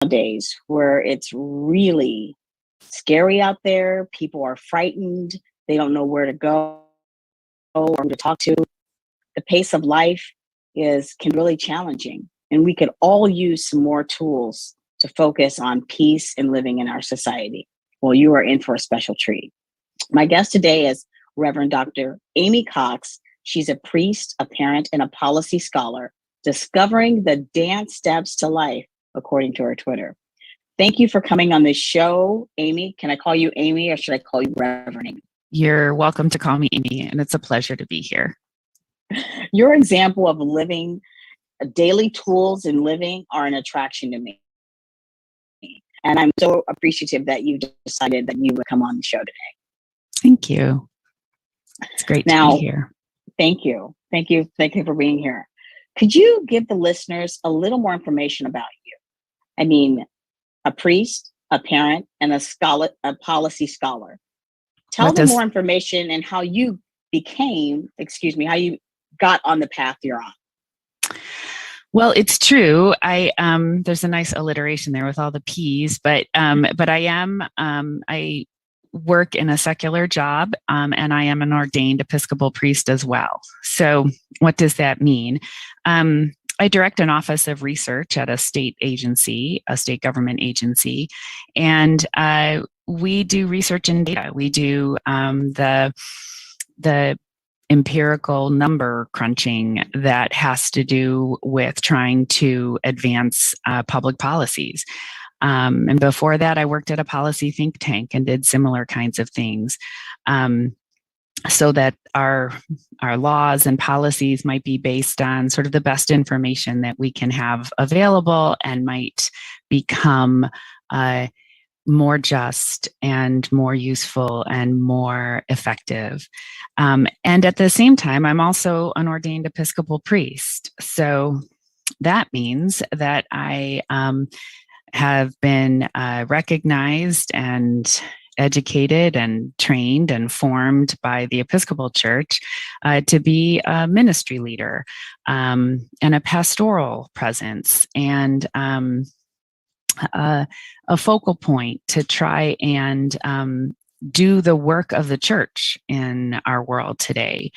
nowadays where it's really scary out there. People are frightened. They don't know where to go or who to talk to. The pace of life is can be really challenging, and we could all use some more tools to focus on peace and living in our society. Well, you are in for a special treat. My guest today is Reverend Dr. Amy Cox. She's a priest, a parent, and a policy scholar, discovering the dance steps to life, according to her Twitter. Thank you for coming on this show, Amy. Can I call you Amy or should I call you Reverend Amy? You're welcome to call me Amy, and it's a pleasure to be here. Your example of living, daily tools in living are an attraction to me. And I'm so appreciative that you decided that you would come on the show today. Thank you. It's great to be here. Thank you. Thank you. Thank you for being here. Could you give the listeners a little more information about you? I mean, a priest, a parent, and a scholar, a policy scholar. Tell them more information and how you how you got on the path you're on. Well, it's true. There's a nice alliteration there with all the P's, but I work in a secular job, and I am an ordained Episcopal priest as well. So what does that mean? I direct an office of research at a state government agency, and we do research in data. We do the empirical number crunching that has to do with trying to advance public policies. And before that, I worked at a policy think tank and did similar kinds of things, so that our laws and policies might be based on sort of the best information that we can have available and might become more just and more useful and more effective. And at the same time, I'm also an ordained Episcopal priest. So that means that I have been recognized and educated and trained and formed by the Episcopal Church to be a ministry leader and a pastoral presence and a focal point to try and do the work of the church in our world today.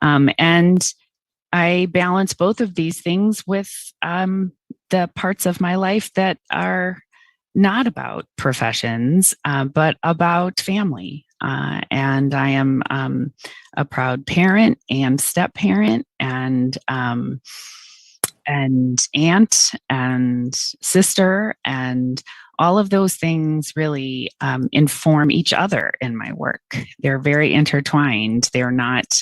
And I balance both of these things with the parts of my life that are not about professions, but about family. And I am a proud parent and step parent and aunt and sister, and all of those things really inform each other in my work. They're very intertwined. They're not,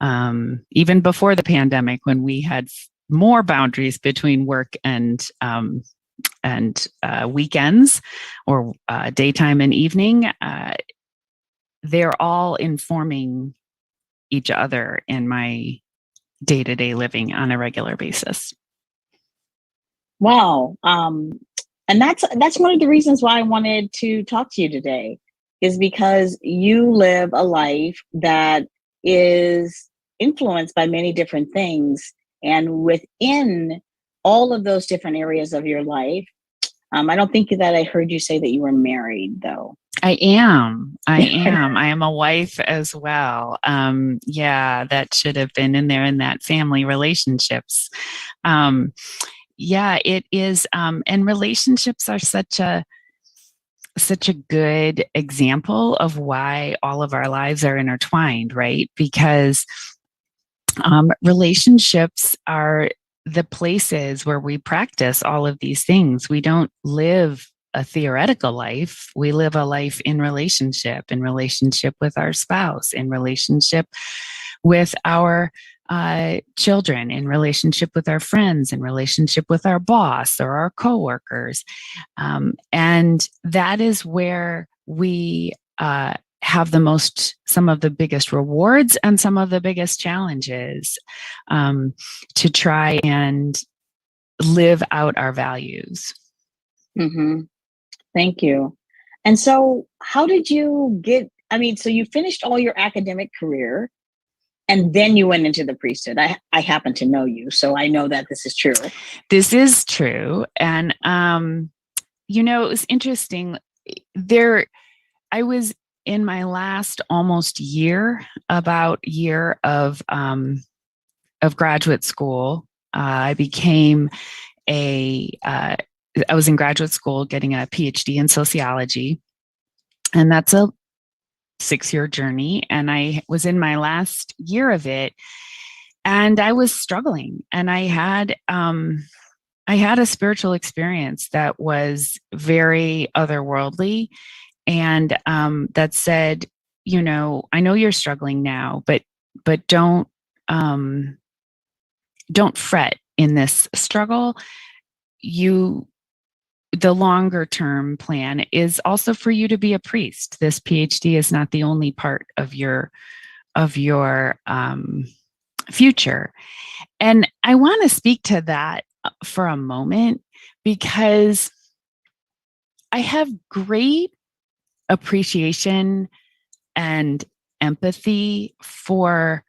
even before the pandemic, when we had more boundaries between work and weekends or daytime and evening, they're all informing each other in my day-to-day living on a regular basis. Wow. And that's one of the reasons why I wanted to talk to you today, is because you live a life that is influenced by many different things. And within all of those different areas of your life, I don't think that I heard you say that you were married, though. I am. I am a wife as well. That should have been in there in that family relationships. It is. And relationships are such a good example of why all of our lives are intertwined, right? Because relationships are the places where we practice all of these things. We don't live a theoretical life. We live a life in relationship with our spouse, in relationship with our children, in relationship with our friends, in relationship with our boss or our coworkers. And that is where we have some of the biggest rewards and some of the biggest challenges to try and live out our values. Mm-hmm. Thank you. And so how did you so you finished all your academic career and then you went into the priesthood. I happen to know you, so I know that this is true. This is true. And it was interesting. I was in my last almost year of graduate school. I was in graduate school getting a PhD in sociology, and that's a 6-year journey. And I was in my last year of it, and I was struggling, and I had a spiritual experience that was very otherworldly, and that said, I know you're struggling now, but don't fret in this struggle. The longer term plan is also for you to be a priest. This PhD is not the only part of your future. And I want to speak to that for a moment, because I have great appreciation and empathy for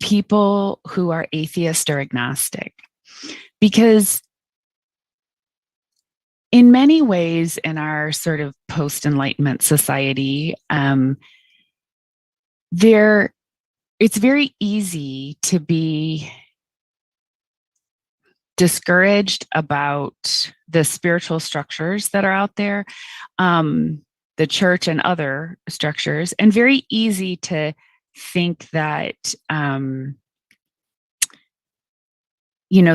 people who are atheist or agnostic, because in many ways in our sort of post-Enlightenment society, it's very easy to be discouraged about the spiritual structures that are out there, the church and other structures, and very easy to think that,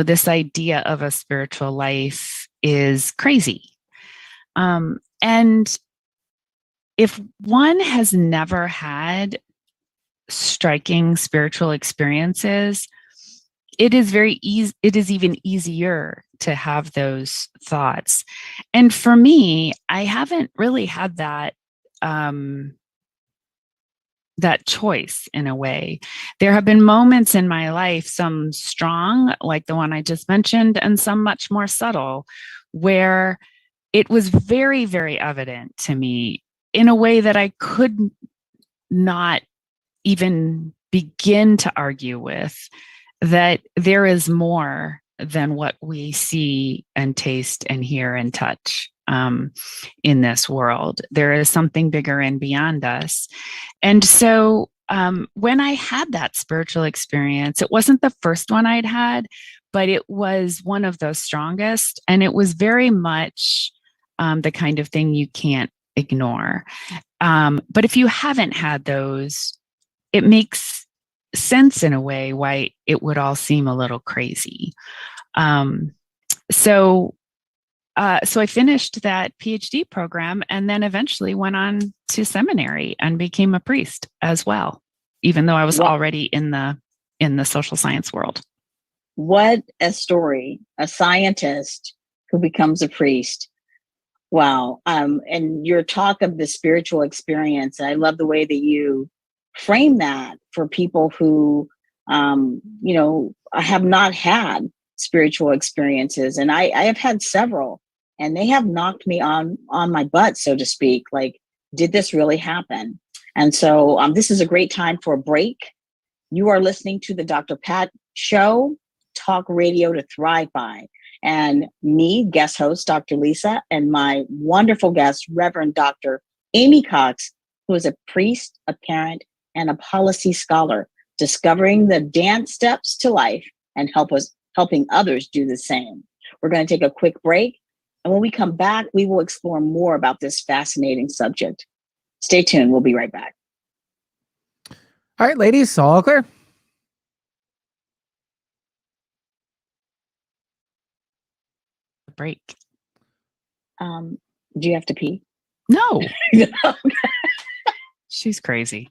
this idea of a spiritual life is crazy. And if one has never had striking spiritual experiences, it is even easier to have those thoughts. And for me, I haven't really had that choice in a way. There have been moments in my life, some strong, like the one I just mentioned, and some much more subtle, where it was very, very evident to me in a way that I could not even begin to argue with, that there is more than what we see and taste and hear and touch in this world. There is something bigger and beyond us. And so when I had that spiritual experience, it wasn't the first one I'd had, but it was one of the strongest. And it was very much the kind of thing you can't ignore. But if you haven't had those, it makes sense in a way why it would all seem a little crazy. So I finished that PhD program, and then eventually went on to seminary and became a priest as well, even though I was already in the social science world. What a story! A scientist who becomes a priest. Wow. And your talk of the spiritual experience, I love the way that you frame that for people who, have not had spiritual experiences. And I have had several, and they have knocked me on my butt, so to speak. Like, did this really happen? And so this is a great time for a break. You are listening to the Dr. Pat Show, talk radio to thrive by. And me, guest host, Dr. Lisa, and my wonderful guest, Reverend Dr. Amy Cox, who is a priest, a parent, and a policy scholar, discovering the dance steps to life and helping others do the same. We're going to take a quick break. And when we come back, we will explore more about this fascinating subject. Stay tuned. We'll be right back. All right, ladies, all clear? Break. Do you have to pee? No. She's crazy.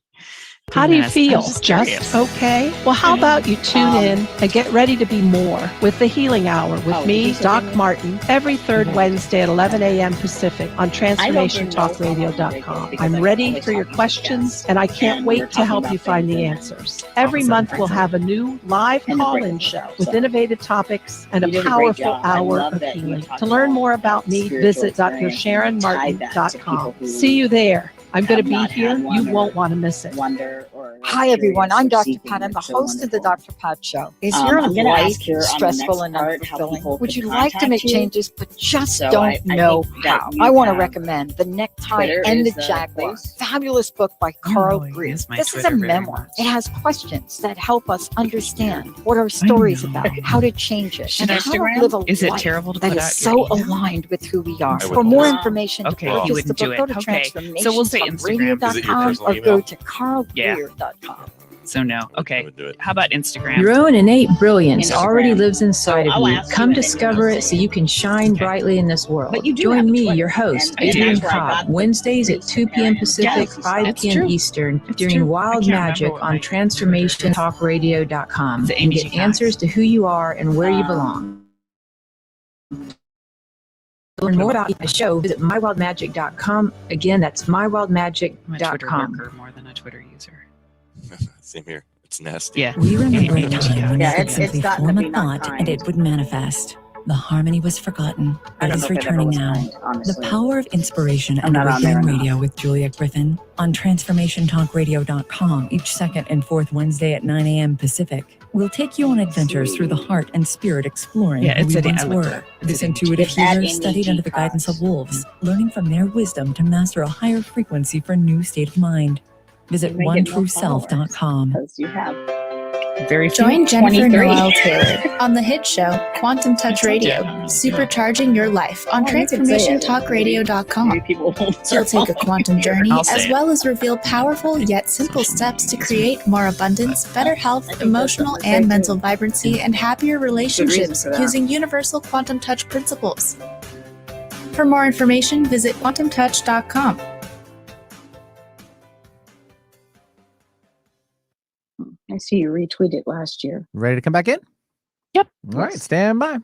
How do you feel? Just okay? Well, how about you tune in and get ready to be more with the Healing Hour with me, Doc Martin, every third Wednesday at 11 a.m. Pacific on TransformationTalkRadio.com. I'm ready for your questions, and I can't wait to help you find the answers. Every month, we'll have a new live call-in show with innovative topics and a powerful hour of healing. To learn more about me, visit drsharonmartin.com. See you there. I'm going to be here. You won't want to miss it. Wonder or Hi, everyone. I'm Dr. Pat. I'm the host of the Dr. Pat Show. Is your life stressful and unfulfilling? Would you like to make changes but just don't know how? I want to recommend The Necktie and the Jaguar, fabulous book by Carl Greer. This is a memoir. It has questions that help us understand what our story is about, how to change it, and how to live a Is it life terrible to that put is out so your email? aligned with who we are. I For more wouldn't. information to Okay, you purchase the wouldn't do book, go it. to Okay. So we'll say Instagram. Is it your transformationtalkradio.com personal or email? go to carlgreer.com. So no. I Okay. would do it. How about Instagram? Your own innate brilliance Instagram. already lives inside So of I'll you. ask you Come and then discover you'll it so say you can shine Okay. brightly in this world. But you do have Join a me, Twitter, your host, and Adrian that's where I got Cobb, the Wednesdays at priest 2 p.m. and Pacific, fantasy 5 It's p.m. true. Eastern It's during true. Wild I can't Magic remember what on my TransformationTalkRadio.com Is it and Amy get G. Cox? answers to who you are and where you belong. To learn more about the show, visit mywildmagic.com. Again, that's I'm a Twitter mywildmagic.com. lurker more than a Twitter user. Same here. It's nasty. Yeah. We remember a Amy G. time when Yeah, you could it's simply gotten to form be a not thought kind. and it would manifest. The harmony was forgotten, I but don't is know if it ever returning was now. kind, The honestly. power of inspiration I'm and not on there awakening enough. radio with Julia Griffin on TransformationTalkRadio.com each second and fourth Wednesday at 9 a.m. Pacific. We'll take you on adventures through the heart and spirit exploring Yeah, who it's we at- once I looked it were. up. It's This at intuitive It's at healer Amy studied G. under the guidance Cox. of wolves, learning from their wisdom to master a higher frequency for a new state of mind. Visit You may get more onetrueself.com. because you have Very few. Join Jennifer 23. Noel Taylor on the hit show Quantum Touch Radio, Yeah. supercharging your life on Oh, you can say it. TransformationTalkRadio.com. Maybe people won't She'll take a quantum journey I'll say as it. well as reveal powerful yet simple steps to create more abundance, better health, emotional and mental vibrancy, and happier relationships for that. using universal quantum touch principles. For more information, visit quantumtouch.com. I see you retweeted last year. Ready to come back in? Yep. All right, stand by.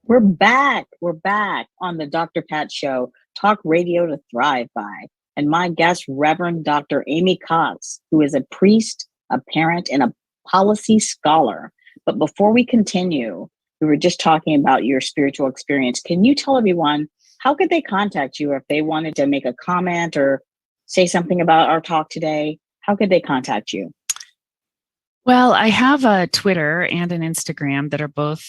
We're back. We're back on the Dr. Pat Show, talk radio to thrive by. And my guest, Reverend Dr. Amy Cox, who is a priest, a parent, and a policy scholar. But before we continue, we were just talking about your spiritual experience. Can you tell everyone how could they contact you if they wanted to make a comment or say something about our talk today? How could they contact you? Well, I have a Twitter and an Instagram that are both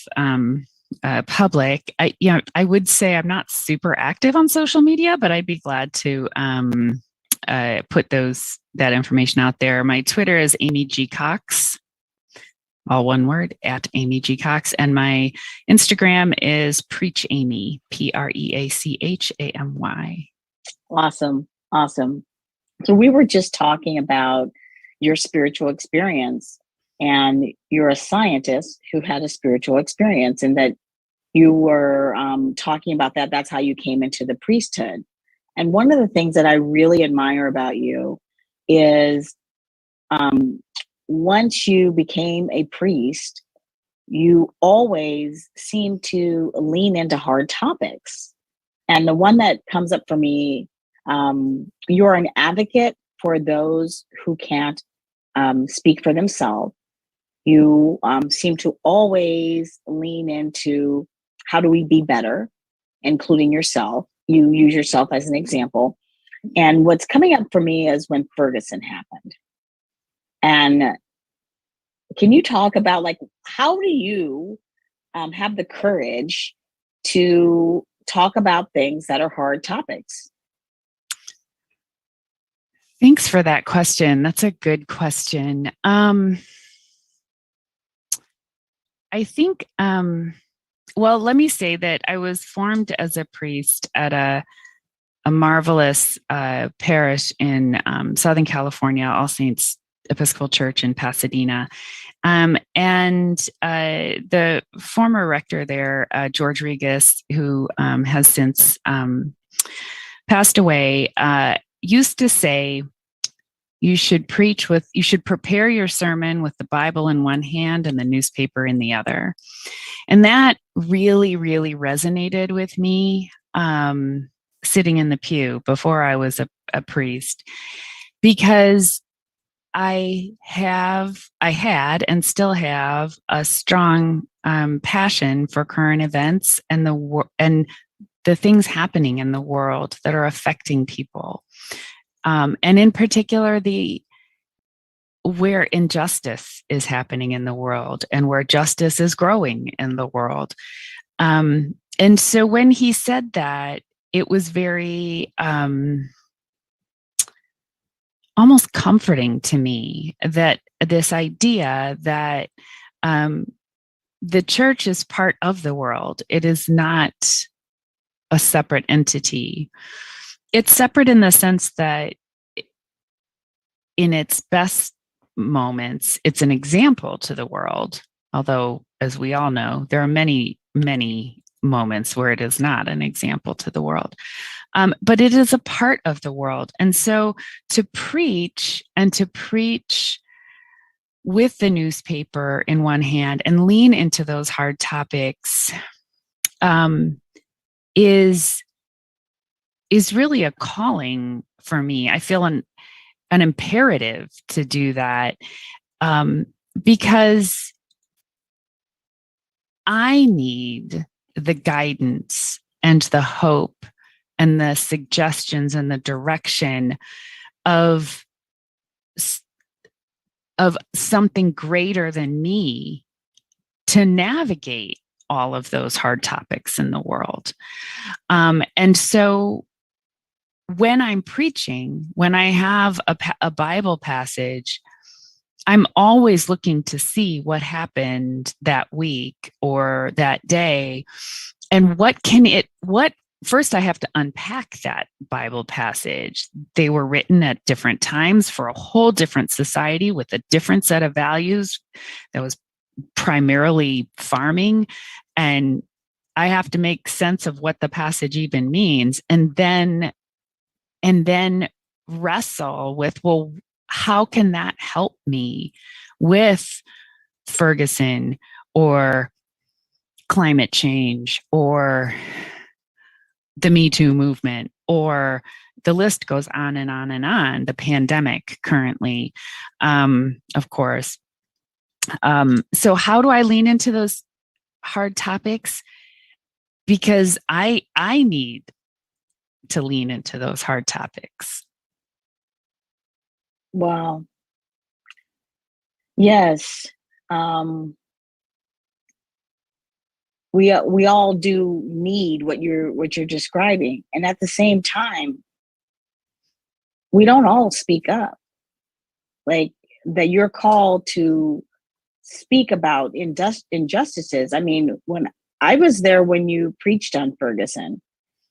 public. I would say I'm not super active on social media, but I'd be glad to put that information out there. My Twitter is Amy G. Cox, all one word, at Amy G. Cox. And my Instagram is Preach Amy, PREACHAMY. Awesome. Awesome. So we were just talking about your spiritual experience, and you're a scientist who had a spiritual experience, and that you were talking about that. That's how you came into the priesthood. And one of the things that I really admire about you is once you became a priest, you always seem to lean into hard topics. And the one that comes up for me, you're an advocate for those who can't speak for themselves. You seem to always lean into how do we be better, including yourself. You use yourself as an example. And what's coming up for me is when Ferguson happened. And can you talk about, like, how do you have the courage to talk about things that are hard topics? Thanks for that question. That's a good question. I think, well, let me say that I was formed as a priest at a marvelous parish in Southern California, All Saints Episcopal Church in Pasadena. And the former rector there, George Regas, who has since passed away, used to say, you should prepare your sermon with the Bible in one hand and the newspaper in the other. And that really, really resonated with me sitting in the pew before I was a priest, because I had and still have a strong passion for current events and the things happening in the world that are affecting people, and in particular where injustice is happening in the world and where justice is growing in the world. And so when he said that, it was very almost comforting to me, that this idea that the church is part of the world. It is not a separate entity. It's separate in the sense that in its best moments, it's an example to the world. Although, as we all know, there are many, many moments where it is not an example to the world. But it is a part of the world. And so to preach with the newspaper in one hand and lean into those hard topics is really a calling for me. I feel an imperative to do that, because I need the guidance and the hope and the suggestions and the direction of something greater than me to navigate all of those hard topics in the world. And so when I'm preaching, when I have a Bible passage, I'm always looking to see what happened that week or that day, and first I have to unpack that Bible passage. They were written at different times for a whole different society with a different set of values that was primarily farming. And I have to make sense of what the passage even means, and then wrestle with, well, how can that help me with Ferguson or climate change or the Me Too movement, or the list goes on and on and on, the pandemic currently, of course. So how do I lean into those hard topics? Because I need to lean into those hard topics. Wow. Yes. We all do need what you're describing, and at the same time, we don't all speak up. Like, that you're called to speak about injustices. I mean, when I was there when you preached on Ferguson,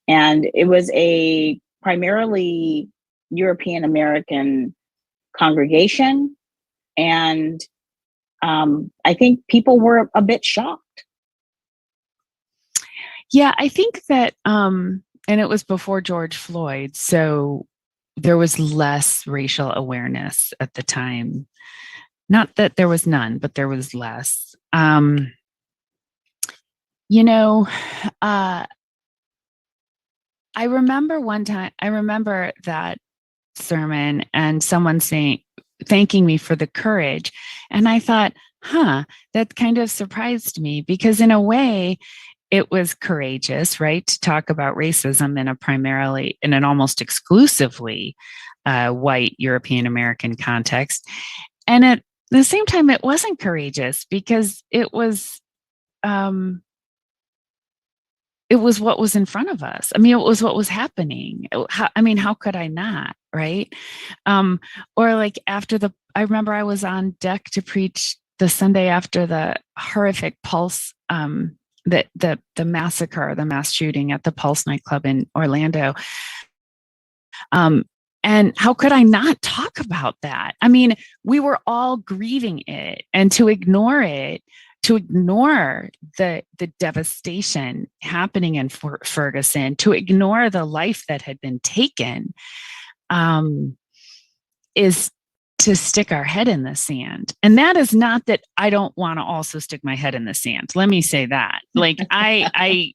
and it was a primarily European American congregation, and I think people were a bit shocked. Yeah, I think that, and it was before George Floyd, so there was less racial awareness at the time. Not that there was none, but there was less. I remember that sermon and someone thanking me for the courage. And I thought, that kind of surprised me, because in a way, it was courageous, right, to talk about racism in an almost exclusively white European American context. And at the same time, it wasn't courageous, because it was what was in front of us. I mean, it was what was happening. How could I not, right? Or like I remember I was on deck to preach the Sunday after the horrific Pulse, the massacre, the mass shooting at the Pulse nightclub in Orlando. And how could I not talk about that? I mean, we were all grieving it, and to ignore the devastation happening in Ferguson, to ignore the life that had been taken, is to stick our head in the sand. And that is not that I don't want to also stick my head in the sand. Let me say that. Like, I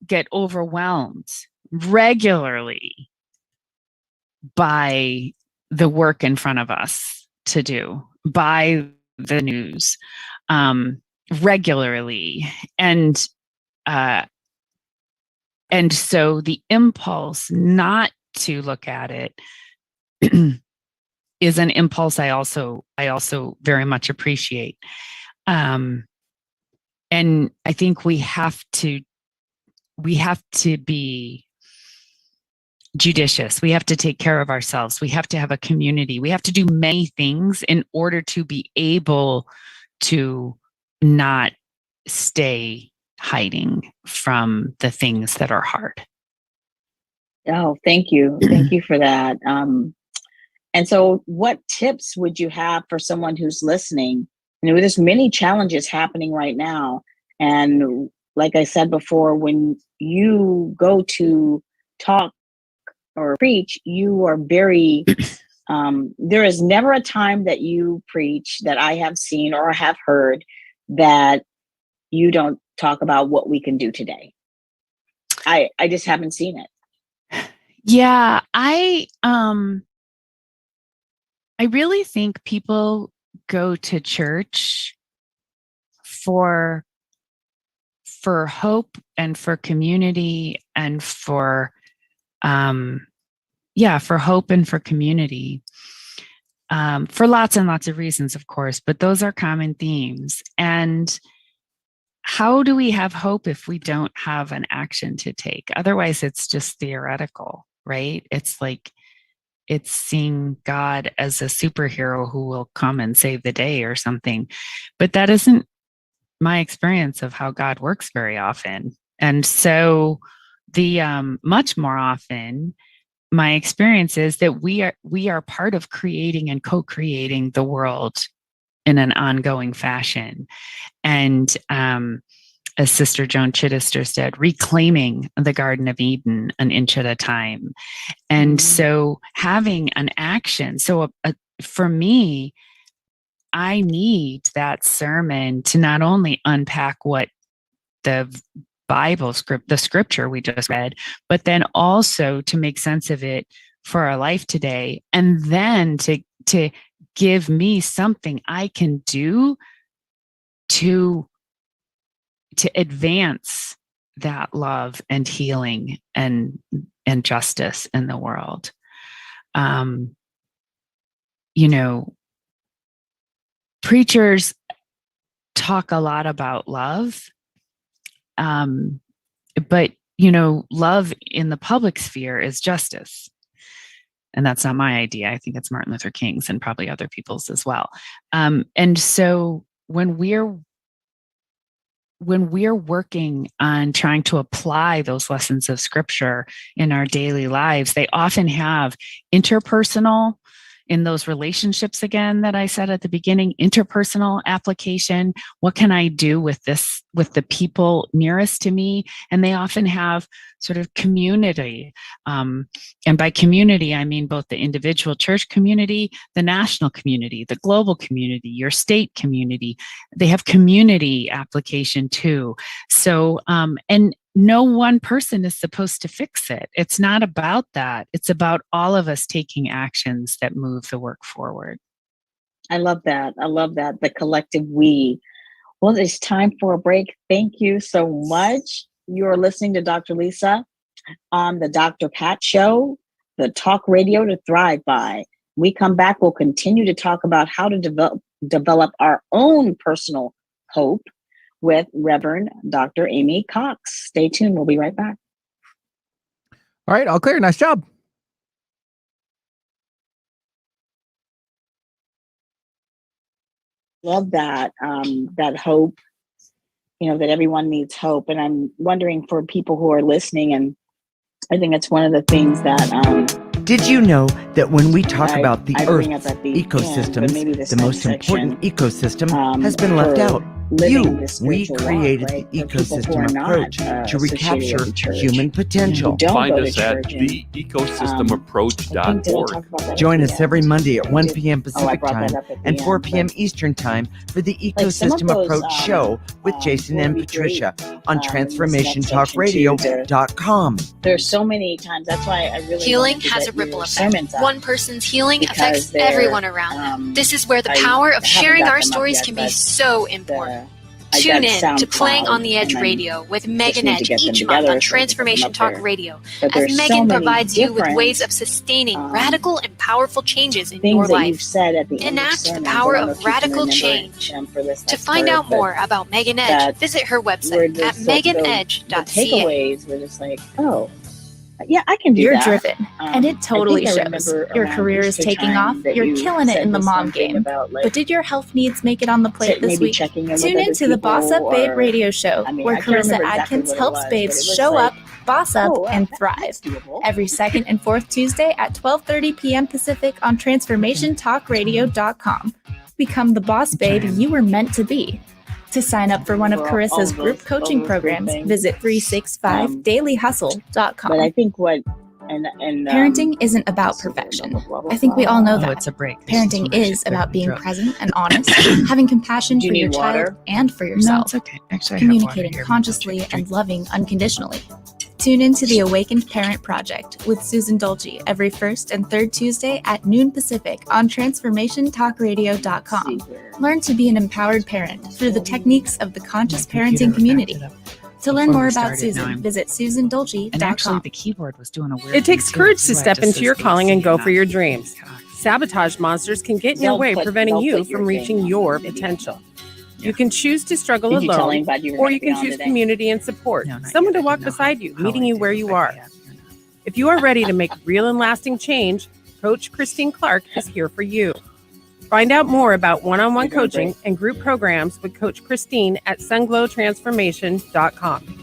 get overwhelmed regularly by the work in front of us to do by the news regularly. And so the impulse not to look at it is an impulse I also very much appreciate. And I think we have to be judicious. We have to take care of ourselves. We have to have a community. We have to do many things in order to be able to not stay hiding from the things that are hard. Oh, thank you. Thank you for that. And so what tips would you have for someone who's listening? There's many challenges happening right now. And like I said before, when you go to talk or preach, you are very, there is never a time that you preach that I have seen or have heard that you don't talk about what we can do today. I just haven't seen it. Yeah, I really think people go to church for hope and for community and for hope and for community, for lots and lots of reasons, of course, but those are common themes. And how do we have hope if we don't have an action to take? Otherwise, it's just theoretical, right? It's like, it's seeing God as a superhero who will come and save the day or something. But that isn't my experience of how God works very often. And so much more often, my experience is that we are part of creating and co-creating the world in an ongoing fashion. And as Sister Joan Chittister said, reclaiming the Garden of Eden an inch at a time. And so having an action. So for me, I need that sermon to not only unpack what the the scripture we just read, but then also to make sense of it for our life today. And then to give me something I can do to advance that love and healing and justice in the world. Preachers talk a lot about love, but love in the public sphere is justice. And that's not my idea. I think it's Martin Luther King's and probably other people's as well. And so when we're working on trying to apply those lessons of scripture in our daily lives, they often have interpersonal, in those relationships again that I said at the beginning, interpersonal application. What can I do with the people nearest to me? And they often have sort of community. And by community, I mean both the individual church community, the national community, the global community, your state community. They have community application too. So, and no one person is supposed to fix it. It's not about that. It's about all of us taking actions that move the work forward. I love that. The collective we. Well, it's time for a break. Thank you so much. You're listening to Dr. Lisa on the Dr. Pat Show, the talk radio to thrive by. We come back, we'll continue to talk about how to develop our own personal hope with Reverend Dr. Amy Cox. Stay tuned. We'll be right back. All right, all clear. Nice job. Love that. That hope, that everyone needs hope. And I'm wondering for people who are listening, and I think it's one of the things that... Did you know that when we talk about the Earth's ecosystems, the most important ecosystem has been left out? We created the ecosystem approach to recapture human potential. Find us at theecosystemapproach.org. Join us every Monday at 1 p.m. Pacific Time and 4 p.m. Eastern Time for the Ecosystem Approach Show with Jason and Patricia, on transformationtalkradio.com. There's so many times. That's why I really healing has a ripple effect. One person's healing affects everyone around them. This is where the power of sharing our stories can be so important. Tune in to Playing on the Edge Radio with Megan Edge each month on Transformation Talk Radio, as Megan provides you with ways of sustaining radical and powerful changes in your life. Enact the power of radical change. To find out more about Megan Edge, visit her website at meganedge.ca. Takeaways were just like, oh, yeah, I can do You're that. driven, and it totally shows. Your career is taking off. You're killing it in the mom game. But did your health needs make it on the plate this week? Tune into the Boss Up Babe radio show, where Carissa Adkins helps babes show up, boss up, and thrive. Every second and fourth Tuesday at 12:30 p.m. Pacific on TransformationTalkRadio.com. Become the boss babe you were meant to be. To sign up for one of Carissa's group coaching programs, visit 365dailyhustle.com. But I think parenting isn't about perfection. I think we all know that. It's a break. Parenting is about being present and honest, having compassion for your child and for yourself, No, it's okay. Actually, communicating consciously and loving unconditionally. Tune into the Awakened Parent Project with Susan Dolce every first and third Tuesday at noon Pacific on TransformationTalkRadio.com. Learn to be an empowered parent through the techniques of the conscious parenting community. To learn more about Susan, visit SusanDolce.com. And actually, the keyboard was doing a weird. It takes courage to step into your calling and go for your dreams. Sabotage monsters can get in your way, preventing you from reaching your potential. You can choose to struggle alone, or you can choose community and support, someone to walk beside you, meeting you where you are. If you are ready to make real and lasting change, Coach Christine Clark is here for you. Find out more about one-on-one coaching and group programs with Coach Christine at sunglowtransformation.com.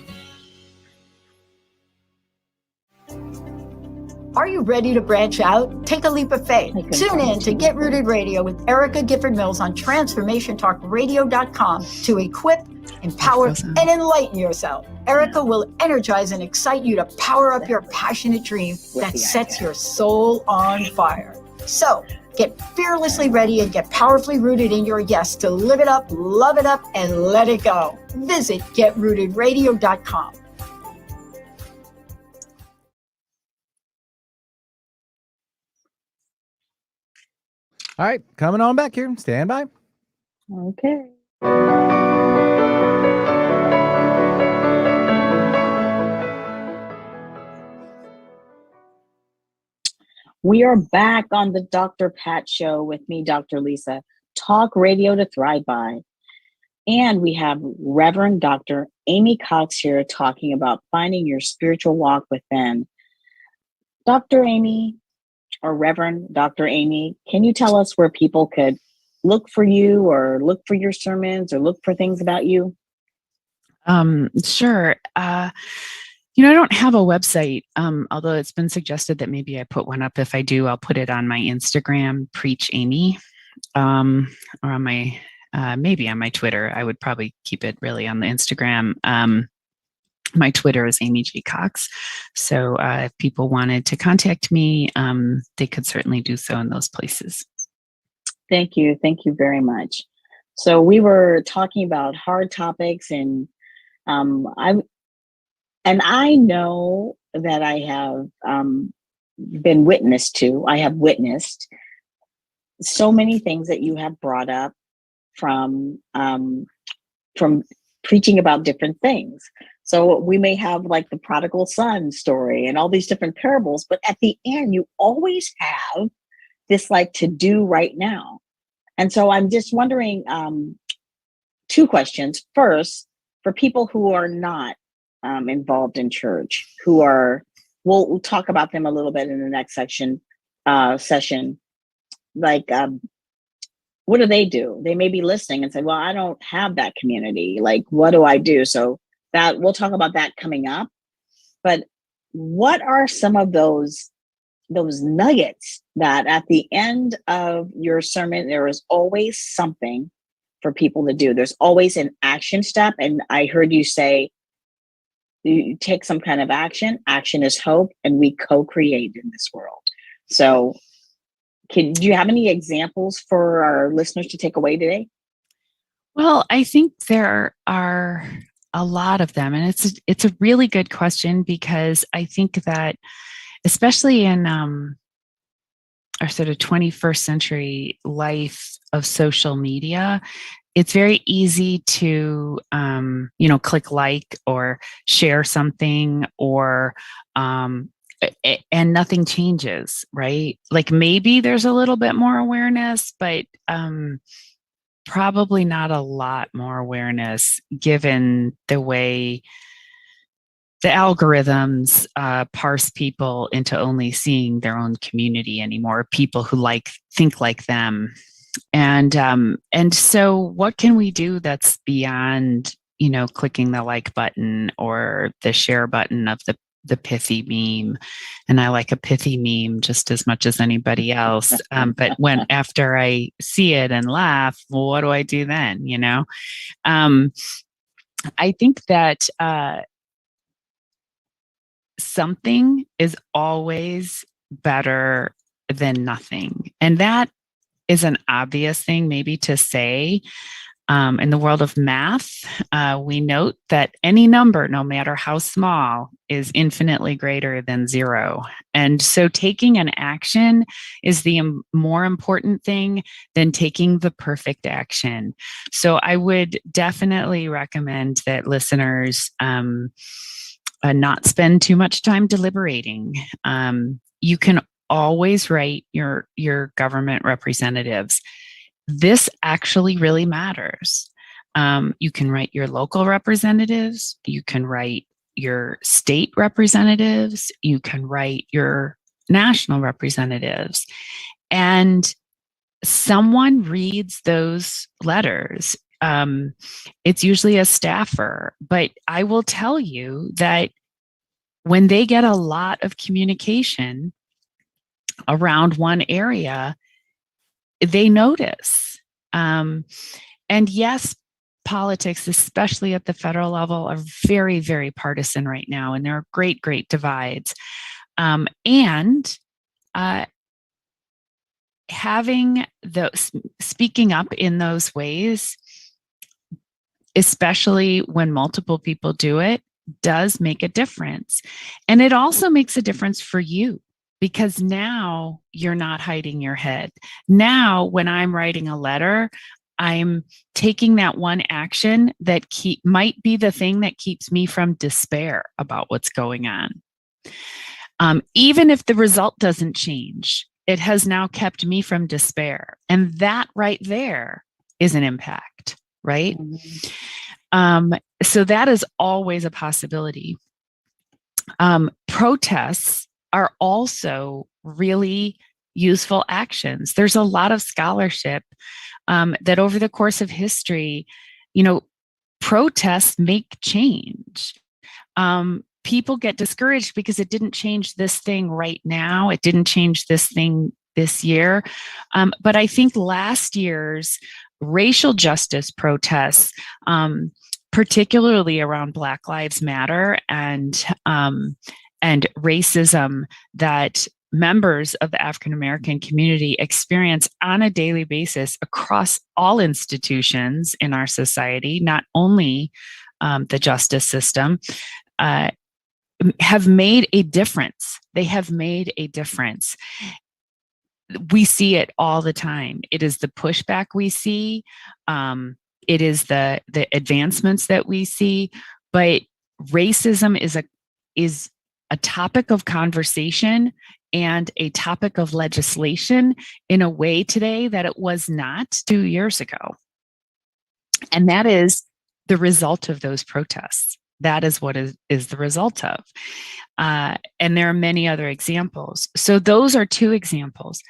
Are you ready to branch out? Take a leap of faith. Tune in to Get Rooted Radio with Erica Gifford Mills on TransformationTalkRadio.com to equip, empower, and enlighten yourself. Erica will energize and excite you to power up your passionate dream that sets your soul on fire. So, get fearlessly ready and get powerfully rooted in your yes to live it up, love it up, and let it go. Visit GetRootedRadio.com. All right, coming on back here. Stand by. Okay. We are back on the Dr. Pat Show with me, Dr. Lisa. Talk radio to thrive by. And we have Reverend Dr. Amy Cox here talking about finding your spiritual walk within. Dr. Amy, or Reverend Dr. Amy, can you tell us where people could look for you or look for your sermons or look for things about you? Sure. I don't have a website, although it's been suggested that maybe I put one up. If I do, I'll put it on my Instagram, Preach Amy, or on my, maybe on my Twitter. I would probably keep it really on the Instagram. My Twitter is Amy G. Cox. So if people wanted to contact me, they could certainly do so in those places. Thank you. Thank you very much. So we were talking about hard topics, and I know that I have been witness to. I have witnessed so many things that you have brought up from preaching about different things. So we may have like the prodigal son story and all these different parables, but at the end, you always have this like to do right now. And so I'm just wondering, two questions. First, for people who are not involved in church, who are, we'll talk about them a little bit in the next session. Like, what do? They may be listening and say, well, I don't have that community. Like, what do I do? So that we'll talk about that coming up. But what are some of those nuggets that at the end of your sermon, there is always something for people to do? There's always an action step. And I heard you say, you take some kind of action. Action is hope, and we co-create in this world. So do you have any examples for our listeners to take away today? Well, I think there are A lot of them. And it's a really good question, because I think that especially in our sort of 21st century life of social media, it's very easy to, click like or share something, or, and nothing changes, right? Like maybe there's a little bit more awareness, but probably not a lot more awareness, given the way the algorithms parse people into only seeing their own community anymore, people who think like them. And so what can we do that's beyond, clicking the like button or the share button of the pithy meme? And I like a pithy meme just as much as anybody else. But after I see it and laugh, well, what do I do then? I think that something is always better than nothing. And that is an obvious thing maybe to say. In the world of math, we note that any number, no matter how small, is infinitely greater than zero. And so taking an action is the more important thing than taking the perfect action. So I would definitely recommend that listeners not spend too much time deliberating. You can always write your government representatives. This actually really matters. You can write your local representatives. You can write your state representatives. You can write your national representatives. And someone reads those letters. It's usually a staffer, but I will tell you that when they get a lot of communication around one area, they notice. And yes, politics, especially at the federal level, are very, very partisan right now, and there are great, great divides. Having speaking up in those ways, especially when multiple people do it, does make a difference. And it also makes a difference for you, because now you're not hiding your head. Now, when I'm writing a letter, I'm taking that one action that might be the thing that keeps me from despair about what's going on. Even if the result doesn't change, it has now kept me from despair. And that right there is an impact, right? Mm-hmm. So that is always a possibility. Protests are also really useful actions. There's a lot of scholarship that over the course of history, protests make change. People get discouraged because it didn't change this thing right now. It didn't change this thing this year. But I think last year's racial justice protests, particularly around Black Lives Matter and racism that members of the African American community experience on a daily basis across all institutions in our society, not only the justice system, have made a difference. They have made a difference. We see it all the time. It is the pushback we see. It is the advancements that we see. But racism is a topic of conversation and a topic of legislation in a way today that it was not 2 years ago. And that is the result of those protests. That is what is the result of. And there are many other examples. So those are two examples.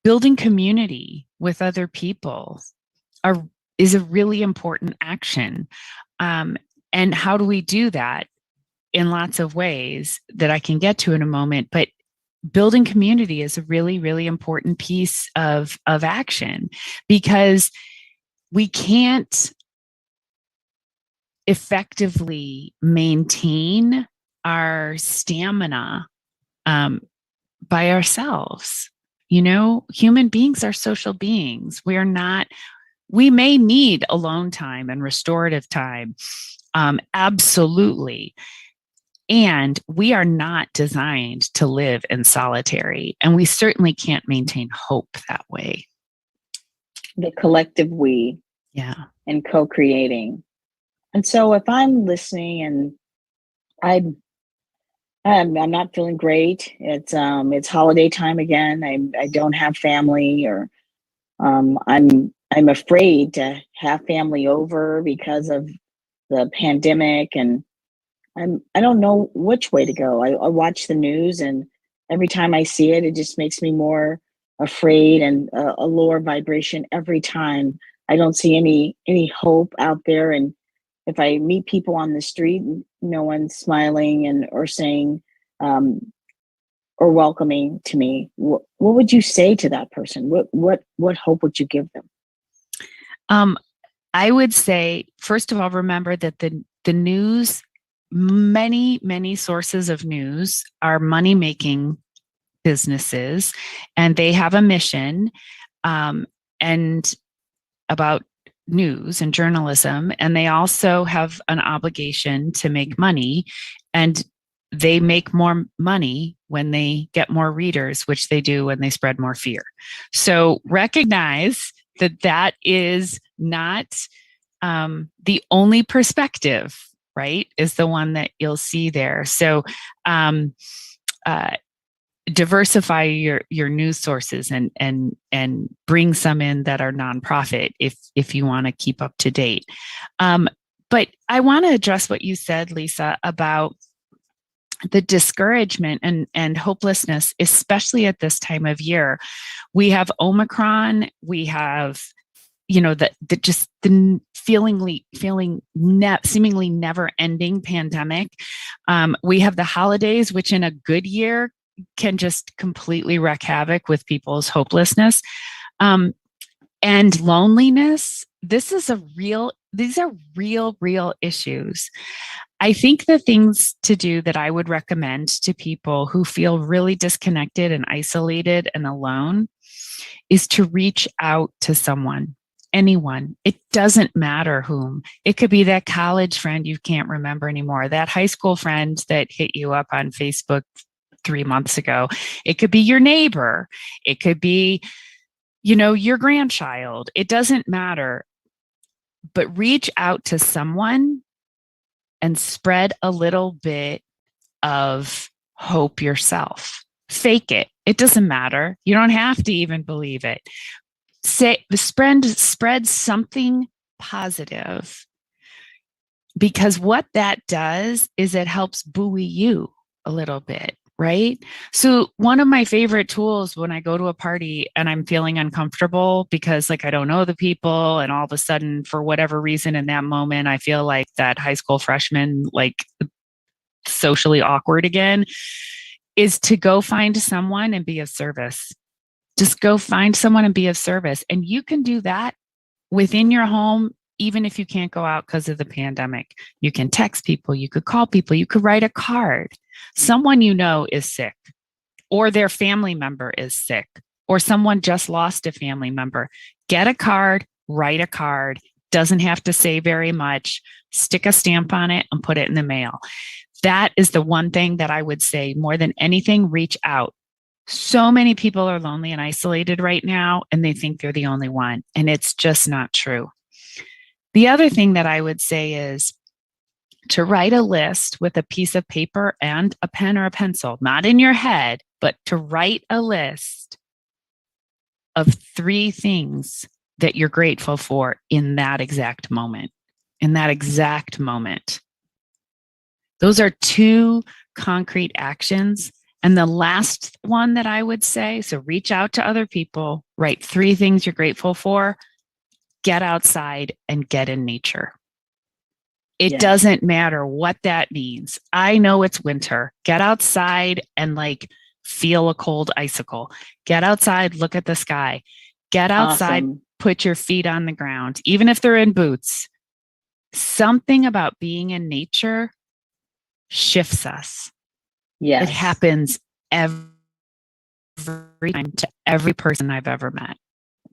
Building community with other people is a really important action. And how do we do that? In lots of ways that I can get to in a moment. But building community is a really, really important piece of action, because we can't effectively maintain our stamina by ourselves. Human beings are social beings. We may need alone time and restorative time. Absolutely. And we are not designed to live in solitary, and we certainly can't maintain hope that way. The collective we. Yeah. And co-creating. And so if I'm listening and I'm not feeling great, it's holiday time again. I don't have family, or I'm afraid to have family over because of the pandemic, and I don't know which way to go. I watch the news, and every time I see it, it just makes me more afraid, and a lower vibration every time. I don't see any hope out there, and if I meet people on the street, no one's smiling and or saying or welcoming to me. What would you say to that person? What hope would you give them? I would say, first of all, remember that the news, many sources of news are money-making businesses, and they have a mission and about news and journalism, and they also have an obligation to make money, and they make more money when they get more readers, which they do when they spread more fear. So recognize that is not the only perspective, right? Is the one that you'll see there. So diversify your news sources and bring some in that are nonprofit if you want to keep up to date. But I want to address what you said, Lisa, about the discouragement and hopelessness, especially at this time of year. We have Omicron, we have, the seemingly never ending pandemic. We have the holidays, which in a good year can just completely wreak havoc with people's hopelessness. And loneliness. These are real issues. I think the things to do that I would recommend to people who feel really disconnected and isolated and alone is to reach out to someone, anyone. It doesn't matter whom. It could be that college friend you can't remember anymore, that high school friend that hit you up on Facebook 3 months ago. It could be your neighbor. It could be, your grandchild. It doesn't matter. But reach out to someone and spread a little bit of hope yourself. Fake it. It doesn't matter. You don't have to even believe it. Spread something positive, because what that does is it helps buoy you a little bit, right? So one of my favorite tools when I go to a party and I'm feeling uncomfortable because I don't know the people, and all of a sudden, for whatever reason in that moment, I feel like that high school freshman, socially awkward again, is to go find someone and be of service. Just go find someone and be of service. And you can do that within your home, even if you can't go out because of the pandemic. You can text people, you could call people, you could write a card. Someone is sick, or their family member is sick, or someone just lost a family member. Get a card, write a card. Doesn't have to say very much. Stick a stamp on it and put it in the mail. That is the one thing that I would say more than anything, reach out. So many people are lonely and isolated right now, and they think they're the only one, and it's just not true. The other thing that I would say is to write a list with a piece of paper and a pen or a pencil, not in your head, but to write a list of 3 things that you're grateful for in that exact moment. Those are 2 concrete actions. And the last one that I would say, so reach out to other people, write 3 things you're grateful for, get outside and get in nature. It doesn't matter what that means. I know it's winter. Get outside and feel a cold icicle. Get outside, look at the sky. Get outside, put your feet on the ground, even if they're in boots. Something about being in nature shifts us. Yes. It happens every time to every person I've ever met.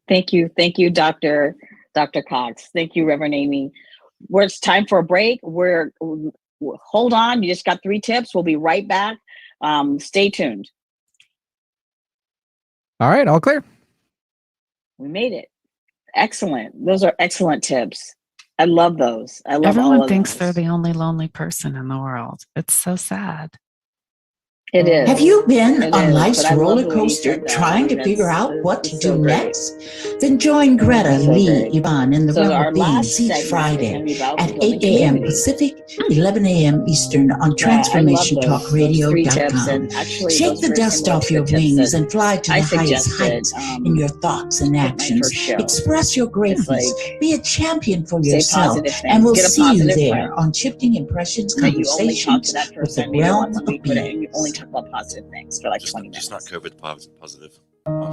Thank you, Dr. Cox. Thank you, Reverend Amy. it's time for a break. Hold on. You just got 3 tips. We'll be right back. Stay tuned. All right, all clear. We made it. Excellent. Those are excellent tips. I love those. I love Everyone all of thinks those. they're the only lonely person in the world. It's so sad. It is. Have you been It on is, life's but I love roller the way you coaster said that. trying to figure out what to do next? Then join Greta, So Lee, great. Yvonne, and the So Realm our of Beings last each segment is Friday gonna be about at building 8 a.m. community. Pacific, 11 a.m. Eastern on I love those 3 tips, transformationtalkradio.com. and actually Shake the dust off your wings and fly to the highest heights in your thoughts and actions. Express your greatness. Be a champion for yourself, and we'll see you there on Shifting Impressions Conversations with the Realm of Beings. And you only talk about positive things for like 20 minutes. Just not COVID positive.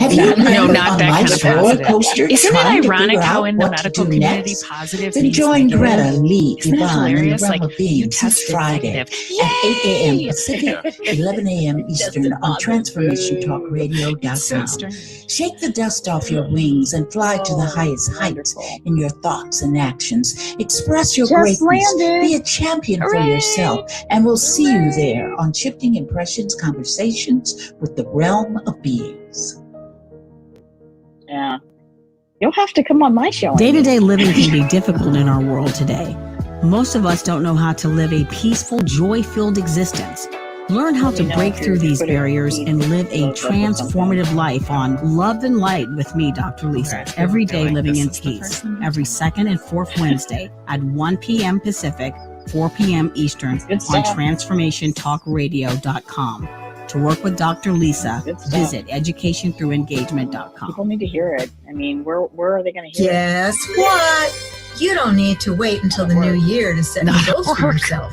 Have you been No, not on that kind life's of roller positive. coaster Isn't trying it to ironic figure how out in the what to medical do community next? positive Then means join negative? Greta, Lee, Isn't that Yvonne, and the hilarious? Realm Like, of you Beings each tested Friday negative. at 8 a.m. Yay! Pacific, 11 a.m. Eastern on transformationtalkradio.com. It's so strange. Shake the dust off your wings and fly to the highest heights in your thoughts and actions. Express your greatness. Be a champion for yourself, and we'll see you there on Shifting Impressions Conversations with the Realm of Beings. Yeah. You'll have to come on my show. Day-to-day living can be difficult in our world today. Most of us don't know how to live a peaceful, joy-filled existence. Learn how to break through these barriers and live a transformative life on Love and Light with me, Dr. Lisa. Every day living in peace. Every second and fourth Wednesday at 1 p.m. Pacific, 4 p.m. Eastern on transformationtalkradio.com. To work with Dr. Lisa, visit educationthroughengagement.com. People need to hear it. I mean, where are they going to hear Guess what? You don't need to wait until the new year to set new goals for yourself.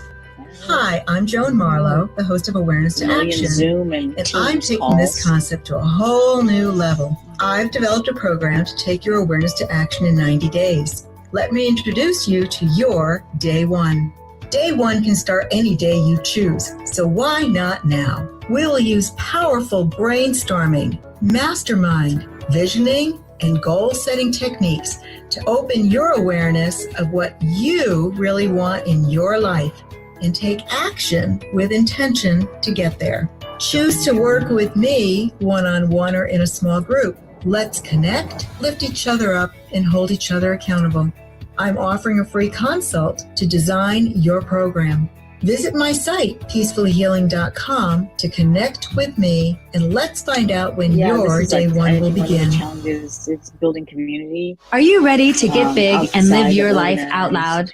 Hi, I'm Joan Marlowe, the host of Awareness to Action, Zoom and I'm taking this concept to a whole new level. I've developed a program to take your awareness to action in 90 days. Let me introduce you to your Day 1. Day 1 can start any day you choose, so why not now? We'll use powerful brainstorming, mastermind, visioning, and goal-setting techniques to open your awareness of what you really want in your life and take action with intention to get there. Choose to work with me one-on-one or in a small group. Let's connect, lift each other up, and hold each other accountable. I'm offering a free consult to design your program. Visit my site, peacefullyhealing.com, to connect with me, and let's find out when your Day 1 will begin. It's building community. Are you ready to get big and live your life out loud?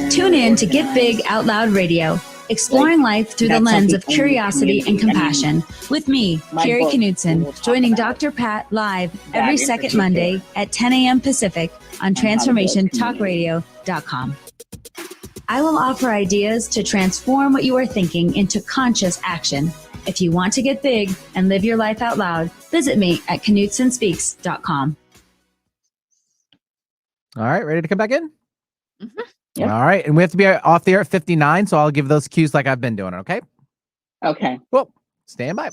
Tune in to Get Big Out Loud Radio, exploring life through the lens of curiosity and compassion. With me, Carrie Knudsen, joining Dr. Pat live every second Monday at 10 a.m. Pacific on transformationtalkradio.com. I will offer ideas to transform what you are thinking into conscious action. If you want to get big and live your life out loud, visit me at KnudsenSpeaks.com. All right, ready to come back in? Mm-hmm. Yep. All right, and we have to be off the air at 59, so I'll give those cues like I've been doing, okay? Okay. Cool. Stand by.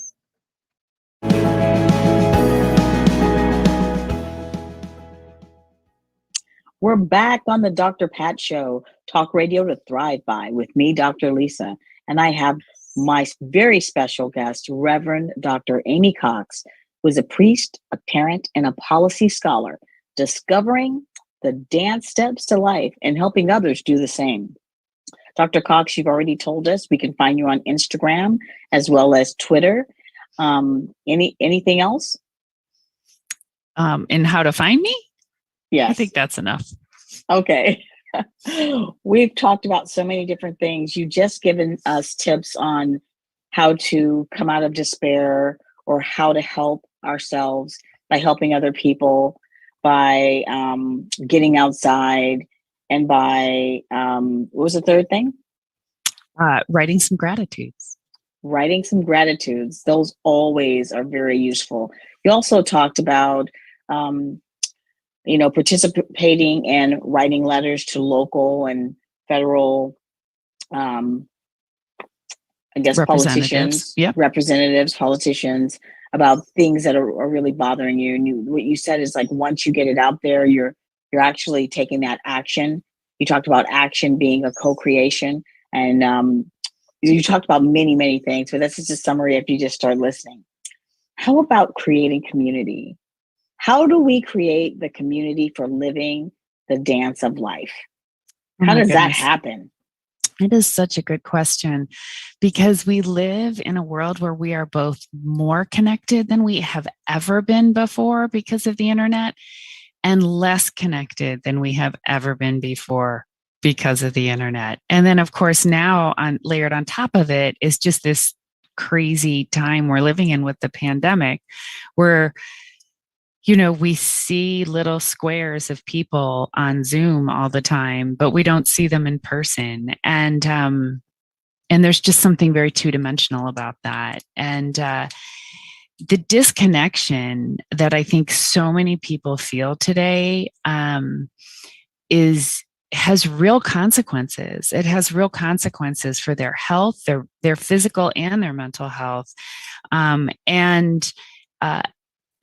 We're back on the Dr. Pat Show, talk radio to thrive by, with me, Dr. Lisa. And I have my very special guest, Reverend Dr. Amy Cox, who is a priest, a parent, and a policy scholar, discovering the dance steps to life and helping others do the same. Dr. Cox, you've already told us we can find you on Instagram as well as Twitter. Anything else? And how to find me? Yes. I think that's enough. Okay. We've talked about so many different things. You've just given us tips on how to come out of despair or how to help ourselves by helping other people, by getting outside, and by, what was the third thing? Writing some gratitudes. Writing some gratitudes. Those always are very useful. You also talked about, participating in writing letters to local and federal, representatives, politicians, about things that are really bothering you. And what you said is like, once you get it out there, you're actually taking that action You talked about action being a co-creation, and you talked about many, many things, but this is just a summary if you just start listening. How about creating community? How do we create the community for living the dance of life? How does that happen? It is such a good question, because we live in a world where we are both more connected than we have ever been before because of the internet, and less connected than we have ever been before because of the internet. And then, of course, now layered on top of it is just this crazy time we're living in with the pandemic, where we see little squares of people on Zoom all the time, but we don't see them in person. And there's just something very two-dimensional about that. And the disconnection that I think so many people feel today has real consequences. It has real consequences for their health, their physical and their mental health.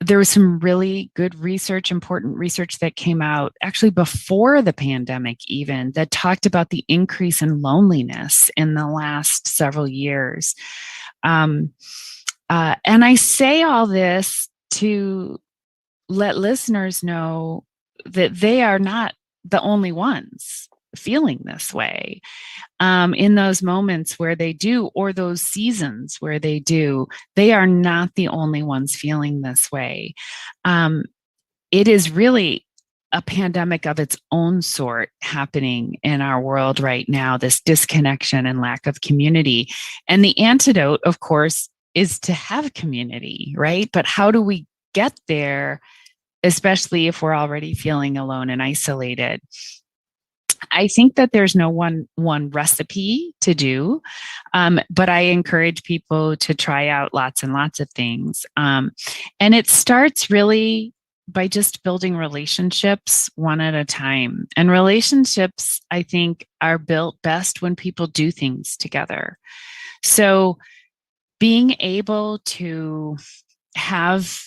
There was some really good research, important research that came out actually before the pandemic even, that talked about the increase in loneliness in the last several years. And I say all this to let listeners know that they are not the only ones feeling this way. In those moments where they do, or those seasons where they do, they are not the only ones feeling this way. It is really a pandemic of its own sort happening in our world right now, this disconnection and lack of community. And the antidote, of course, is to have community, right? But how do we get there, especially if we're already feeling alone and isolated? I think that there's no one recipe to do, but I encourage people to try out lots and lots of things. And it starts really by just building relationships one at a time. And relationships, I think, are built best when people do things together. So being able to have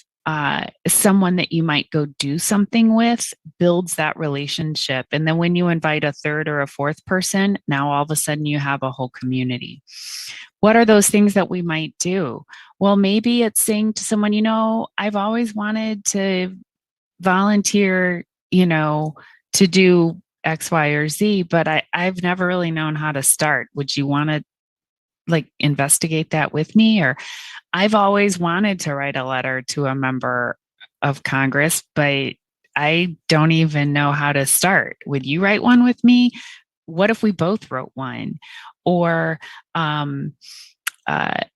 someone that you might go do something with builds that relationship. And then when you invite a third or a fourth person, now all of a sudden you have a whole community. What are those things that we might do? Well, maybe it's saying to someone, I've always wanted to volunteer, to do X, Y, or Z, but I've never really known how to start. Would you want to investigate that with me? Or I've always wanted to write a letter to a member of Congress, but I don't even know how to start. Would you write one with me? What if we both wrote one? Or,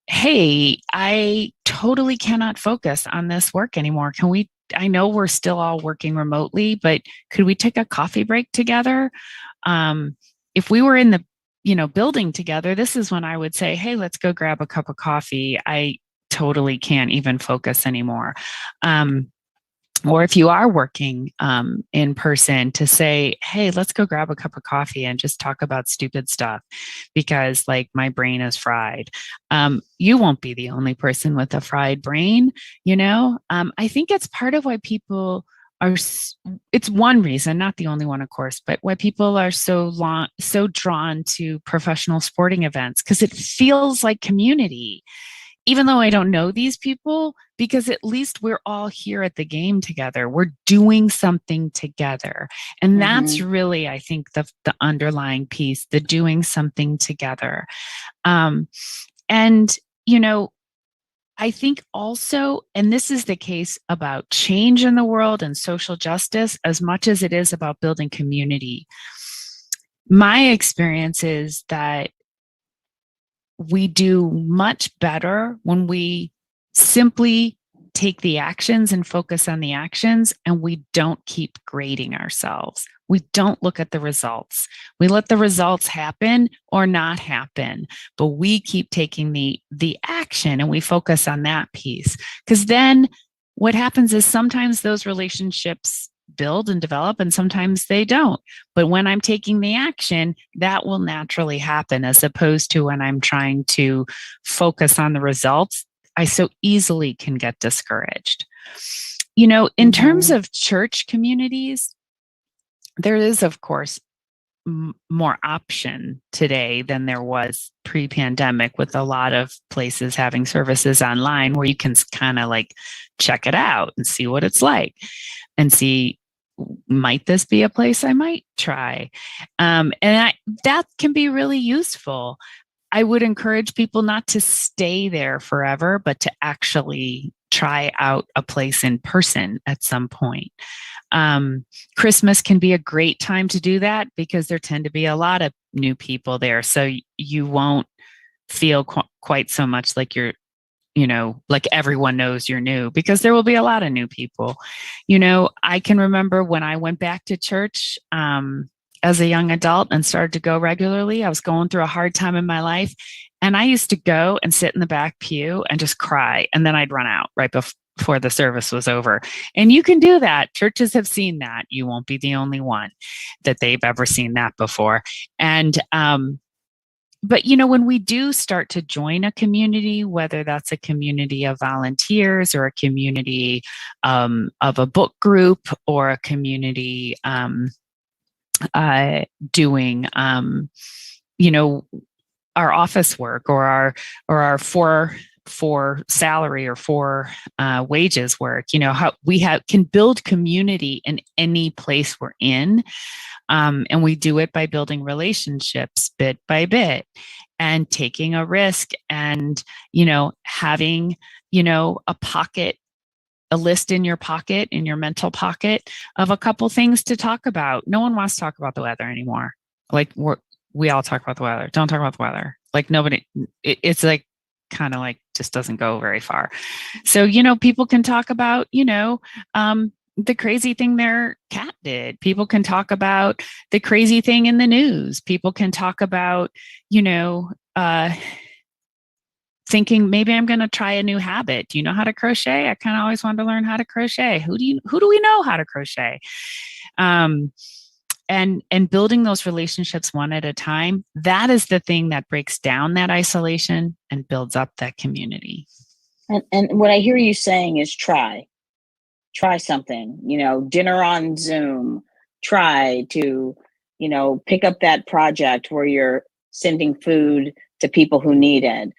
hey, I totally cannot focus on this work anymore. I know we're still all working remotely, but could we take a coffee break together? If we were in the building together, this is when I would say, hey, let's go grab a cup of coffee. I totally can't even focus anymore. Or if you are working in person, to say, hey, let's go grab a cup of coffee and just talk about stupid stuff because my brain is fried. You won't be the only person with a fried brain. I think it's part of why people it's one reason, not the only one, of course, but why people are so drawn to professional sporting events, because it feels like community. Even though I don't know these people, because at least we're all here at the game together. We're doing something together. And that's really, I think, the underlying piece, the doing something together. I think also, and this is the case about change in the world and social justice, as much as it is about building community. My experience is that we do much better when we simply take the actions and focus on the actions, and we don't keep grading ourselves. We don't look at the results. We let the results happen or not happen, but we keep taking the action and we focus on that piece. Because then what happens is sometimes those relationships build and develop, and sometimes they don't. But when I'm taking the action, that will naturally happen, as opposed to when I'm trying to focus on the results. I so easily can get discouraged. In terms of church communities, there is, of course, more option today than there was pre-pandemic, with a lot of places having services online where you can kind of like check it out and see what it's like and see, might this be a place I might try? That can be really useful. I would encourage people not to stay there forever, but to actually try out a place in person at some point. Christmas can be a great time to do that because there tend to be a lot of new people there. So you won't feel quite so much like you're, like everyone knows you're new, because there will be a lot of new people. I can remember when I went back to church, as a young adult and started to go regularly, I was going through a hard time in my life. And I used to go and sit in the back pew and just cry. And then I'd run out right before the service was over. And you can do that. Churches have seen that. You won't be the only one that they've ever seen that before. And, but, when we do start to join a community, whether that's a community of volunteers or a community of a book group or a community doing, our office work or our for salary or for wages work, how we can build community in any place we're in. And we do it by building relationships bit by bit and taking a risk and, having, a list in your pocket, in your mental pocket of a couple things to talk about. No one wants to talk about the weather anymore. Like we all talk about the weather. Don't talk about the weather. Like nobody, it's like kind of like just doesn't go very far. So, people can talk about, the crazy thing their cat did. People can talk about the crazy thing in the news. People can talk about, thinking maybe I'm going to try a new habit. Do you know how to crochet? I kind of always wanted to learn how to crochet. Who do we know how to crochet? And building those relationships one at a time, that is the thing that breaks down that isolation and builds up that community. And what I hear you saying is try something, dinner on Zoom, try to, pick up that project where you're sending food to people who need it.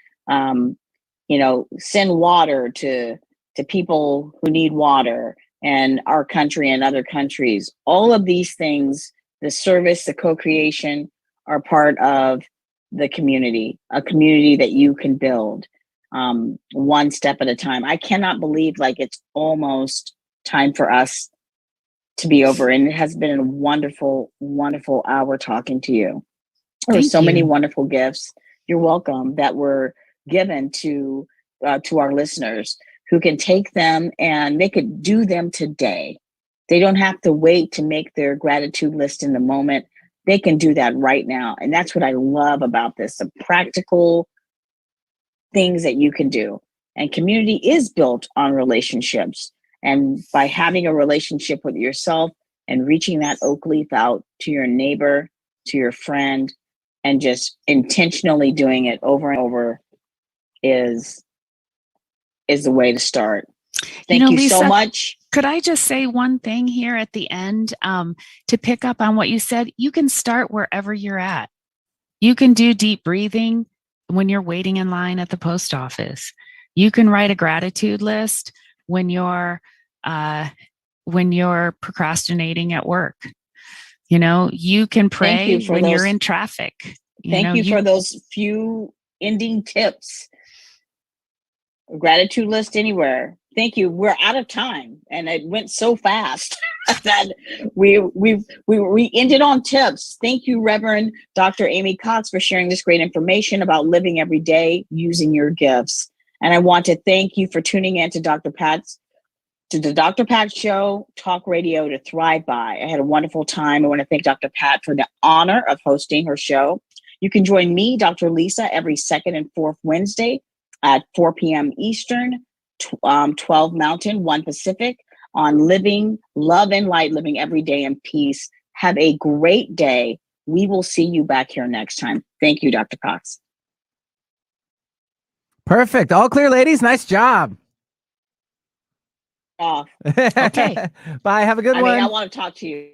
Send water to people who need water in our country and other countries. All of these things, the service, the co-creation, are part of the community, a community that you can build one step at a time. I cannot believe it's almost time for us to be over. And it has been a wonderful, wonderful hour talking to you. There's so many wonderful gifts. You're welcome, that were given to our listeners, who can take them and they could do them today. They don't have to wait to make their gratitude list in the moment. They can do that right now. And that's what I love about this, the practical things that you can do. And community is built on relationships. And by having a relationship with yourself and reaching that oak leaf out to your neighbor, to your friend, and just intentionally doing it over and over is the way to start. Thank you, Lisa, so much. Could I just say one thing here at the end to pick up on what you said? You can start wherever you're at. You can do deep breathing when you're waiting in line at the post office. You can write a gratitude list when you're procrastinating at work. You can pray when you're in traffic. Thank you for those few ending tips. Gratitude list anywhere. Thank you. We're out of time, and it went so fast that we ended on tips. Thank you, Reverend Dr. Amy Cox, for sharing this great information about living every day using your gifts. And I want to thank you for tuning in to the Dr. Pat Show, talk radio to thrive by. I had a wonderful time. I want to thank Dr. Pat for the honor of hosting her show. You can join me, Dr. Lisa, every second and fourth Wednesday at 4 p.m. Eastern, 12 Mountain, 1 Pacific, on Living, Love and Light, Living Every Day in Peace. Have a great day. We will see you back here next time. Thank you, Dr. Cox. Perfect. All clear, ladies. Nice job. Off. Okay. Bye. Have a good one. I want to talk to you.